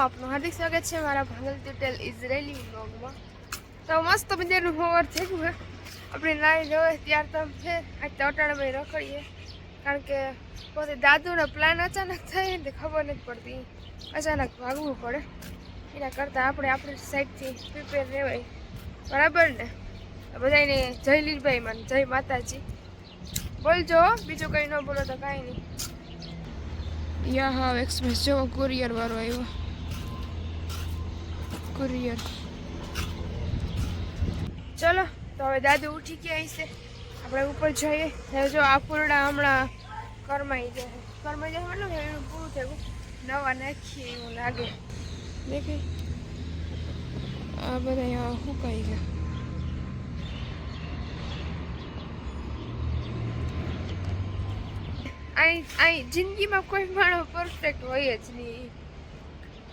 આપનું હાર્દિક સ્વાગત છે મારા ભાંગલ તુટેલ ઇઝરાયલી વ્લોગમાં। તો મસ્ત મજાનું હોવર થઈ ગયું હે, આપણે નાઈ જોવે ત્યાર તો છે આજ તો અટાણામાં રખડીએ, કારણ કે પોતે દાદુનો પ્લાન અચાનક થાય ને ખબર નથી પડતી, અચાનક ભાગવું પડે, એના કરતાં આપણે આપણી સાઈડથી પ્રિપેર રહેવાય, બરાબર ને? બધાને જય લીલભાઈ માન જય માતાજી બોલજો, બીજું કંઈ ન બોલો તો કાંઈ નહીં। યા હા એક્સપ્રેસ જો કુરિયર વાળો આવ્યો, કુરિયર। ચલો તો હવે દાદુ ઉઠી ગયા હશે, આપણે ઉપર જઈએ। જો આ ફૂલડા હમણાં કરમાઈ જાય મતલબ એનું પૂરું થયું, નવા નાખીએ એવું લાગે, દેખાય આ બધા અહીંયા સુકાઈ ગયા। અહીં જિંદગીમાં કોઈ માણસ પરફેક્ટ હોય જ નહીં,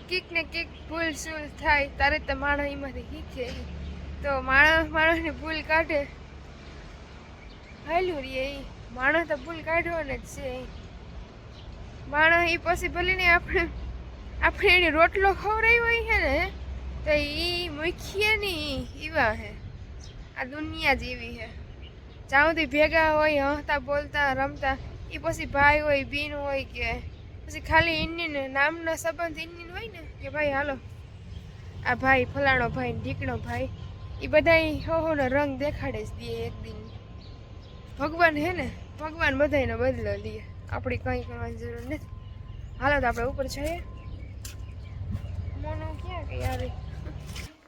કીક ને કીક ભૂલ સૂલ થાય ત્યારે તો માણસ એમાંથી શીખે, તો માણસની ભૂલ કાઢે હાલ્યું રે, માણસ તો ભૂલ કાઢવાને જ છે। માણસ એ પછી ભલે ને આપણે એને રોટલો ખવડાવ્યો હોય છે ને, તો એ મૂકીએ નહીં એવા હે, આ દુનિયા જ એવી છે। જ્યાં સુધી ભેગા હોય હસતા બોલતા રમતા, એ પછી ભાઈ હોય બીન હોય કે પછી ખાલી ઇન્ની નામનો સંબંધ ઇન્ની હોય ને કે ભાઈ હાલો આ ભાઈ ફલાણો ભાઈ ઢીકણો ભાઈ, એ બધા હોનો રંગ દેખાડે જ દે એક દિન। ભગવાન હે ને, ભગવાન બધાનો બદલો લે, આપણે કંઈ કરવાની જરૂર નથી। હાલો તો આપણે ઉપર જઈએ। મોનો ક્યાં કે યાર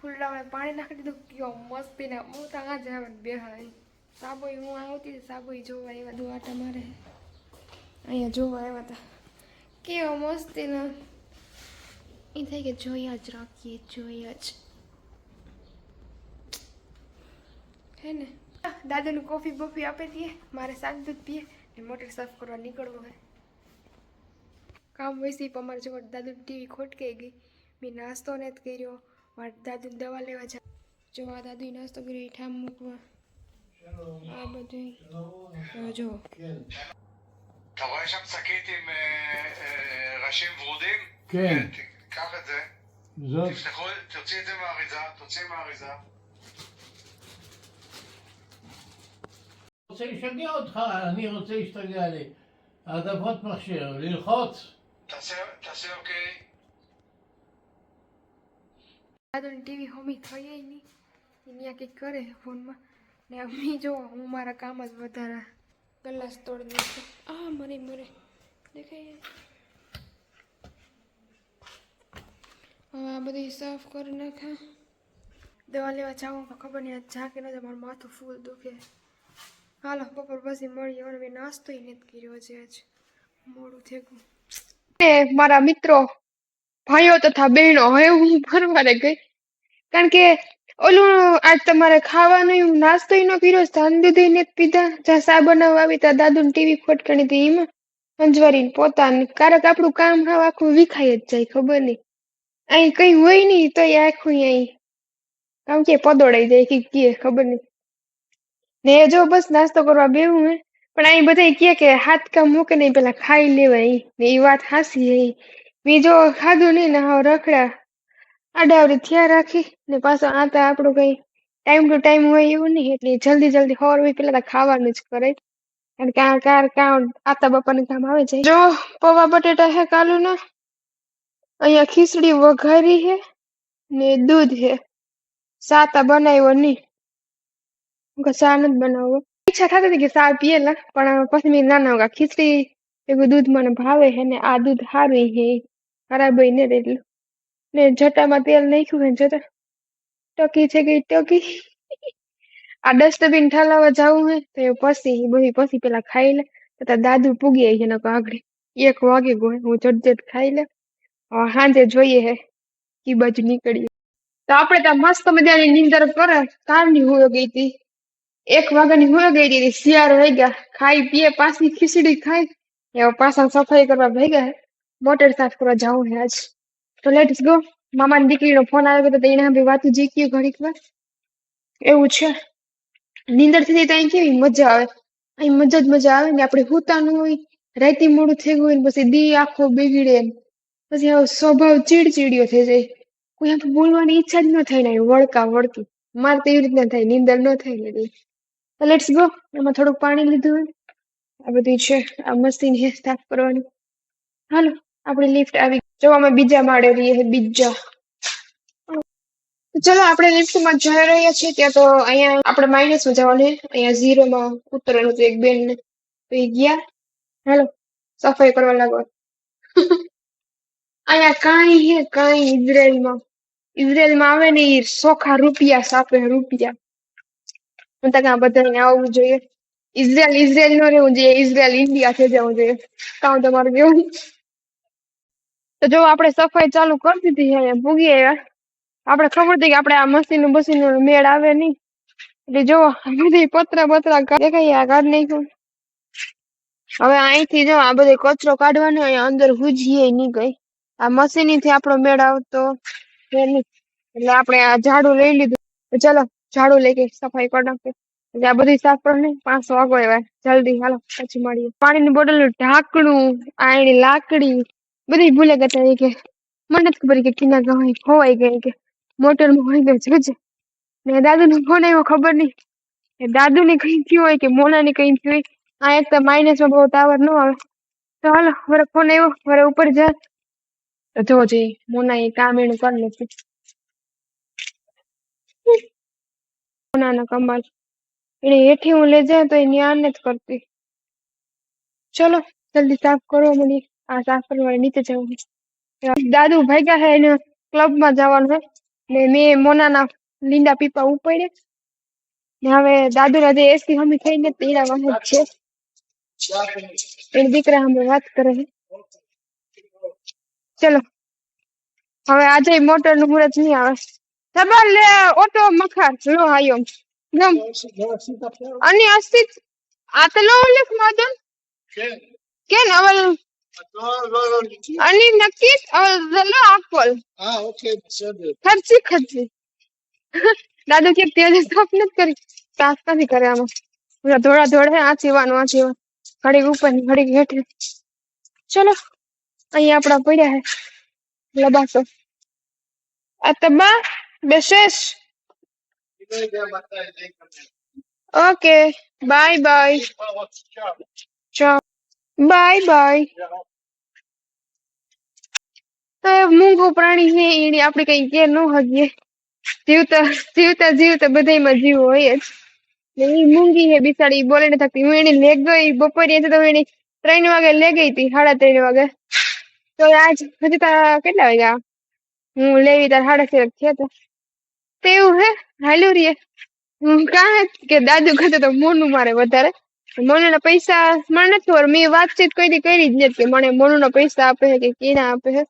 ફૂલડામાં પાણી નાખી દીધું, કયો મસ્તી ના હું તો આ જ આવે બેહાય સાબોઈ, હું આવતી સાબોઈ જોવા એવા દુઆટા મારે અહીંયા જોવા આવ્યા હતા, કેવો મસ્તીનો એ થાય કે જોયા જ રાખીએ, જોયા જ હે ને। દાદાનું કોફી બોફી આપી દઈએ, મારે શાક દૂધ પીએ ને મોટર સાફ કરવા નીકળવું હે, કામ વૈસી પણ અમારે જો દાદુ ટીવી ખોટકાઈ ગઈ, મેં નાસ્તો નથી કર્યો, મારે દાદુ દવા લેવા જા, જો આ દાદુએ નાસ્તો કર્યો ઠામ મૂકવા, આ બધું જો אתה רואה שם שקית עם ראשים ורודים? כן. תיקח את זה. זאת. תפתחו, תוציא את זה מהאריזה, תוציא מהאריזה. רוצה לשגע אותך, אני רוצה להשתגע לי. העדפות מכשיר, ללחוץ. תעשה אוקיי. દાદુની ટીવી હોમી થઈ નહીં, અહીંયા કંઈક કરે ફોનમાં ને અમ્મી જો હું મારા કામ જ વધારા ગ્લાસ તોડી નાખું, આ મરે દેખાય। હવે આ બધી સાફ કરી નાખા, દવા લેવા જાઉં તો ખબર નહીં જા કે નથી, મારું માથું ફૂલ દુખે। હાલો બપોર પછી મળીએ, અને મેં નાસ્તો નથી કર્યો છે, આજ મોડું થઈ ગયું। મારા મિત્રો ભાઈઓ તથા બહેનો, હવે હું ફરવાને ગઈ, કારણ કે ઓલું આજ તમારે ખાવાનું નાસ્તો ન કર્યો, ધાન દૂધ ને પીધા, જ્યાં સા બનાવવા આવી ત્યાં દાદુ ટીવી ખોટકણી હતી, એમાં અંજવારીને પોતાની કારક આપણું કામ હાવ આખું વિખાઈ જ જાય, ખબર નહીં અહીં કઈ હોય નહીં તો એ આખું અહીં કામ કે પદોડાઈ જાય કે ખબર નહીં ને। જો બસ નાસ્તો કરવા બેવું હે, પણ અહીં બધા કે હાથ કામ મૂકે નહીં પેલા ખાઈ લેવાય ને, એ વાત હાસી હે। મેં જો ખાધું નહીં ને હાવ રખડા આડાવડી થયા રાખી ને, પાછો આ તો આપણું કઈ ટાઈમ ટુ ટાઈમ હોય એવું નહીં, એટલે જલ્દી ખબર હોય પેલા તો ખાવાનું જ કરાય, કારણ કે કાં આતા બાપાને કામ આવે છે। જો પૌવા બટેટા હે કાલુના, અહીંયા ખીચડી વઘારી હે ને દૂધ હે, સાતા બનાવ્યો નહીં, સા નથી બનાવવો, ઈચ્છા થતી હતી કે સા પીએલા, પણ પછી મેં ના ખીચડી એવું દૂધ મને ભાવે હે ને આ દૂધ સારું હે, ખરાબ ને એટલું ને જટામાં તેલ નાખ્યું હે, જટા ટકી છે ગઈ ટકી। આ ડસ્ટબિન ઠાલવા જવું હે તો એ પછી પેલા ખાઈ લે, તો દાદુ પૂગી આવી છે ને આગળ 1 વાગે ગયો, હું જટ ખાઈ લે, સાંજે જોઈએ હે કી બાજુ નીકળીએ। તો આપણે ત્યાં મસ્ત મજાની નીંદર કરે, કારની હોઈ ગઈ હતી, 1 વાગ્યાની હોઈ ગઈ હતી, શિયાળ રહી ગયા, ખાઈ પીએ પાછી ખીચડી ખાઈ, એવા પાછા સફાઈ કરવા ભેગા હે, મોટર સાફ કરવા જવું હે આજ, તો લેટ્સ ગો। મામાની દીકરીનો ફોન આવ્યો હતો, એને આપણે વાતું જીક્યું ઘડીક વાર, એવું છે। નીંદર થઈ જાય તો અહીં કેવી મજા આવે, અહીં મજા આવે ને, આપણે હુતાનું હોય રાતે મોડું થઈ ગયું પછી દી આખો બગડે, પછી આવો સ્વભાવ ચીડચીડિયો થઈ જાય, કોઈ આપણે બોલવાની ઈચ્છા જ ન થાય ને વળકા વળકી. મારે તો એવી રીતના થાય, નીંદર ન થાય એટલે. તો લેટ્સ ગો. એમાં થોડુંક પાણી લીધું હોય, આ બધી છે, આ મશીન હે સાફ કરવાની. હાલો આપણી લિફ્ટ આવી. જો અમે બીજા માળે રહીએ છે, બીજા. ચલો આપણે લિફ્ટમાં જઈ રહ્યા છીએ. ત્યાં તો અહીંયા આપણે માઇનસમાં જવાનું છે, અહીંયા ઝીરોમાં ઉતરવાનું હતું એક બેન ને. તો એ ગયા. હાલો સફાઈ કરવા લાગો. અહીંયા કાંઈ હે કાંઈ ઇઝરાયલમાં આવે ને એ સોખા રૂપિયા સાપે રૂપિયા. હું તો કાં બધાને આવવું જોઈએ. ઇઝરાયલ નો રહેવું જોઈએ, ઇઝરાયલ ઇન્ડિયા થઈ જવું જોઈએ. કામ તમારું કેવું? તો જો આપણે સફાઈ ચાલુ કરી દીધી છે, અહીંયા ભૂગી આવ્યા. આપણે ખબર હતી કે આપણે આ મશીન મેળ આવે નહીં, એટલે જો બધી પતરા દેખાય આ કાઢ નાખ્યું. હવે અહીંથી જો આ બધો કચરો કાઢવાનો, અહીંયા અંદર હુજીએ નહીં ગઈ. આ મશીન થી આપણો મેળ આવતો છે નહીં, એટલે આપણે આ ઝાડુ લઈ લીધું. તો ચલો ઝાડુ લઈ ગઈ સફાઈ કરી નાખીએ. એટલે આ બધી સાફ કરી નહીં, 5 વાગો એવા જલ્દી. હાલો પછી મળીએ. પાણીની બોટલનું ઢાંકણું, આ એની લાકડી બધી ભૂલે ગયા કે મને નથી ખબર કે કિના ગવાય ખોવાઈ ગઈ કે મોટરમાં હોય ગઈ જોજે. ને દાદુ નો ફોન આવ્યો, ખબર નહીં દાદુ ને કઈ થયું હોય કે મોના ને કઈ થયું હોય. આ એક તો માઇનસમાં બહુ ટાવર ન આવે. તો હાલો વરે ફોન આવ્યો, વરે ઉપર જાય તો જોવો જોઈએ મોના એ કામ એનું કરી નથી. મોના નો કમાલ, એને હેઠી હું લઈ જાય તો એ ન્યાન જ કરતી. ચલો જલ્દી સાફ કરવા મળીએ. આ સાફ કરવા નીચે જવું. દાદુ ભાગ્યા છે, એને ક્લબમાં જવાનું છે ને મેં મોનાના લીંડા પીપા ઉપાડે ને હવે દાદુ રાજે એસી હમી થઈને પીડા વાહન છે. એ દીકરા અમે વાત કરે છે. ચલો હવે આજે મોટર નું મુહૂર્ત નહીં આવે. સબર લે ઓટો મખાર લો આયો ગમ અને અસ્તિત આ તો લો લેખ મદન કે નવલ અને નક્કી લો આપલ ખર્ચી દાદુ કે તેજ સાફ નથી કરી, સાફ નથી કરે. આમાં ધોળા આ સીવાનું ઘડીક ઉપર ઘડીક હેઠે. ચલો અહીંયા આપડા પડ્યા હે લબાસો. આ તબા બેસેસ. Okay bye bye. ચાલ બાય બાય. તો મૂંગું પ્રાણી છે એની આપણે કઈ કે ન હગીએ. જીવતા બધામાં જીવ હોય જ. એ મૂંગી હે બિસાડી બોલે નથી થકતી. હું એને લે ગઈ બપોરે તો એને 3 વાગે લે ગઈ હતી, 3:30 વાગે. તો આજ હજી કેટલા વાગ્યા હું લેવી તાર 6:30 થયા હતા. તેવું હે હાલ્યું રે. હું કાં કે દાદુ ખાતે તો મોનું મારે વધારે. મોનુના પૈસા મને નથી ખબર, મેં વાતચીત કરી જ નથી કે મને મોનુના પૈસા આપે છે કે કેના આપે છે.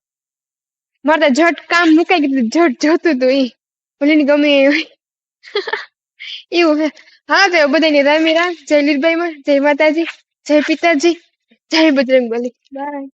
મારે તો ઝટ કામ મુકાઈ ગયું, ઝટ જતું હતું એ ભલે ગમે એવું હે. હા તો બધાની રામી રામ. જય લીલભાઈ માં, જય માતાજી, જય પિતાજી, જય બજરંગબલી. બાય.